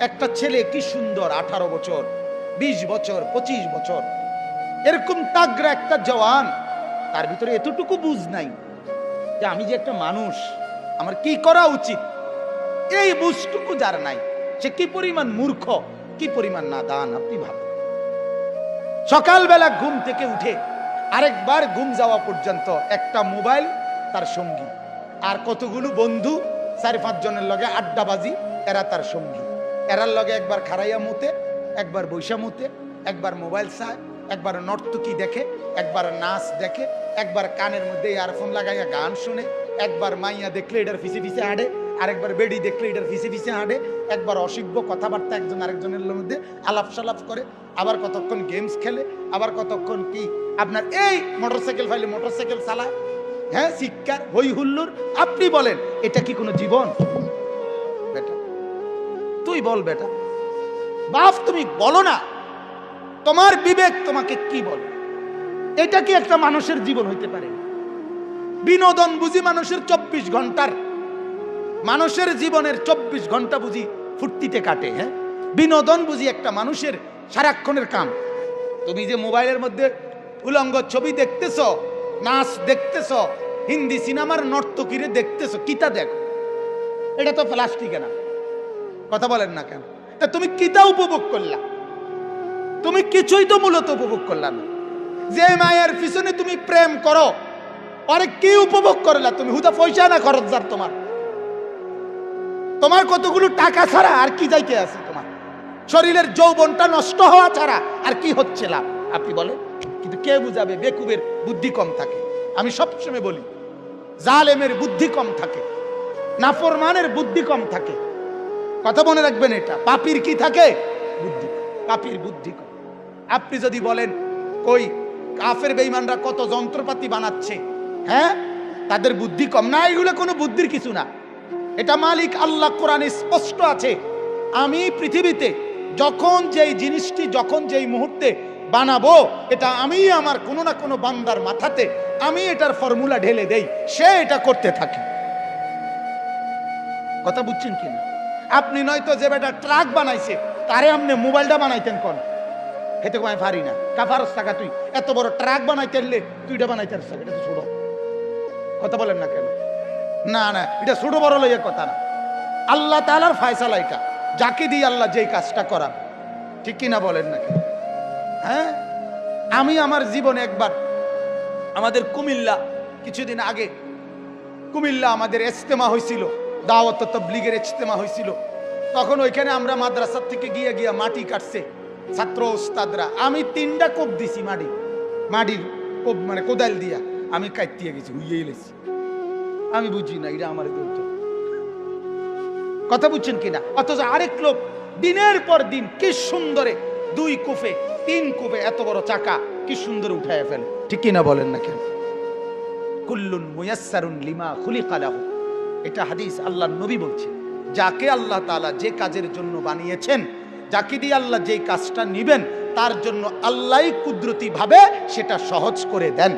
একটা ছেলে কি সুন্দর, 18 বছর, 20 বছর, 25 বছর, এরকম তাগড়া একটা জওয়ান, তার ভিতরে এতটুকু বুঝ নাই যে আমি যে একটা মানুষ, আমার কি করা উচিত। এই বুঝটুকু যার নাই, সে কি পরিমাণ মূর্খ, কি পরিমাণ নাদান। আপনি ভাবেন, সকালবেলা ঘুম থেকে উঠে আরেকবার ঘুম যাওয়া পর্যন্ত একটা মোবাইল তার সঙ্গী, আর কতগুলো বন্ধু 4-5 জনের লগে আড্ডাবাজি, এরা তার সঙ্গী। এরার লগে একবার খারাইয়া মতে, একবার বৈশা মতে, একবার মোবাইল চায়, একবার নর্তকী দেখে, একবার নাচ দেখে, একবার কানের মধ্যে ইয়ারফোন লাগাইয়া গান শুনে, একবার মাইয়া দেখলে এটার ফিসে ফিসে হাঁটে, আরেকবার বেডি দেখলে এটার ফিসে ফিসে হাঁটে, একবার অসভ্য কথাবার্তা একজন আরেকজনের মধ্যে আলাপ সালাপ করে, আবার কতক্ষণ গেমস খেলে, আবার কতক্ষণ কি আপনার এই মোটরসাইকেল ফাইলে মোটরসাইকেল চালায়, হ্যাঁ, শিক্ষার হই হুল্লুর। আপনি বলেন এটা কি কোনো জীবন? বেটা তুই বল, বেটা বাপ তুমি বলো না, তোমার বিবেক তোমাকে কি বলে? এটা কি একটা মানুষের জীবন হইতে পারে? বিনোদন বুঝি মানুষের 24 ঘন্টার, মানুষের জীবনের 24 ঘন্টা বুঝি ফুর্তিতে কাটে, হ্যাঁ? বিনোদন বুঝি একটা মানুষের সারাক্ষণের কাম। তুমি যে মোবাইলের মধ্যে উলঙ্গ ছবি দেখতেছ, নাচ দেখতেছ, হিন্দি সিনেমার নর্তকীরে দেখতেছ, কিতা দেখো? এটা তো প্লাস্টিকে না, কথা বলেন না কেন? তা তুমি কিতা উপভোগ করলা? তুমি কিছুই তো মূলত উপভোগ করলা না। যে মায়ের পিছনে তুমি প্রেম করো, আরে কি উপভোগ করলা তুমি? হুদা পয়সা না খরচ যার তোমার, তোমার কতগুলো টাকা ছাড়া আর কি যাইতে আছে? তোমার শরীরের যৌবনটা নষ্ট হওয়া ছাড়া আর কি হচ্ছে লাভ? আপনি বলেন। কিন্তু কে বুঝাবে? বেকুবের বুদ্ধি কম থাকে। আমি সবসময় বলি, জালেমের বুদ্ধি কম থাকে, নাফরমানের বুদ্ধি কম থাকে। কথা মনে রাখবেন, এটা পাপীর কি থাকে? বুদ্ধি। পাপীর বুদ্ধি কম। আপনি যদি বলেন কই কাফের বেঈমানরা কত যন্ত্রপাতি বানাচ্ছে, হ্যাঁ, তাদের বুদ্ধি কম না? এগুলো কোনো বুদ্ধির কিছু না। এটা মালিক আল্লাহ কোরআনে স্পষ্ট আছে, আমি পৃথিবীতে যখন যেই জিনিসটি যখন যেই মুহূর্তে বানাবো, এটা আমি আমার কোনো না কোনো বান্দার মাথাতে আমি এটার ফর্মুলা ঢেলে দেই, সে এটা করতে থাকে। কথা বুঝছেন কিনা? আপনি নয়তো যে বেটা ট্রাক বানাইছে তারে আপনি মোবাইলটা বানাইতেন কোন? হেতে কমায় পারি না, কাফারস টাকা তুই এত বড় ট্রাক বানাইতে এলে তুইটা বানাইতে পারছ, এটা তো ছোট। কথা বলেন না কেন? না না, এটা ছোট বড় লইয়া কথা না, আল্লাহ তাআলার ফয়সালা এটা, যাকে দিয়ে আল্লাহ যেই কাজটা করা, ঠিক কিনা বলেন না কেন? হ্যাঁ, আমি আমার জীবনে একবার আমাদের কুমিল্লা কিছুদিন আগে কুমিল্লা আমাদের ইজতেমা হয়েছিল, দাওয়াত তাবলীগের ইজতেমা হয়েছিল। তখন ওইখানে আমরা মাদ্রাসা থেকে গিয়ে গিয়ে মাটি কাটছে ছাত্র ওস্তাদরা। আমি 3টা কোপ দিছি, মাটির কোপ, মানে কোদাল দিয়া আমি কাটতে গেছি, হুইয়ে এলেছি। আমি বুঝি না এটা আমার দৌড়। কথা বুঝছেন কিনা? অথচ আরেক লোক দিনের পর দিন কি সুন্দরে 2 কোপে 3 কোপে এত বড় চাকা কি সুন্দর উঠায় ফেলে, ঠিক কিনা বলেন না কেন? কুল্লুন মুয়াসসারুন লিমা খুলিকা লাহু, এটা হাদিস, আল্লাহর নবী বলছে, যাকে আল্লাহ তাআলা যে কাজের জন্য বানিয়েছেন, যাকে দিয়ে আল্লাহ যেই কাজটা নিবেন, তার জন্য আল্লাহই কুদরতি ভাবে সেটা সহজ করে দেন।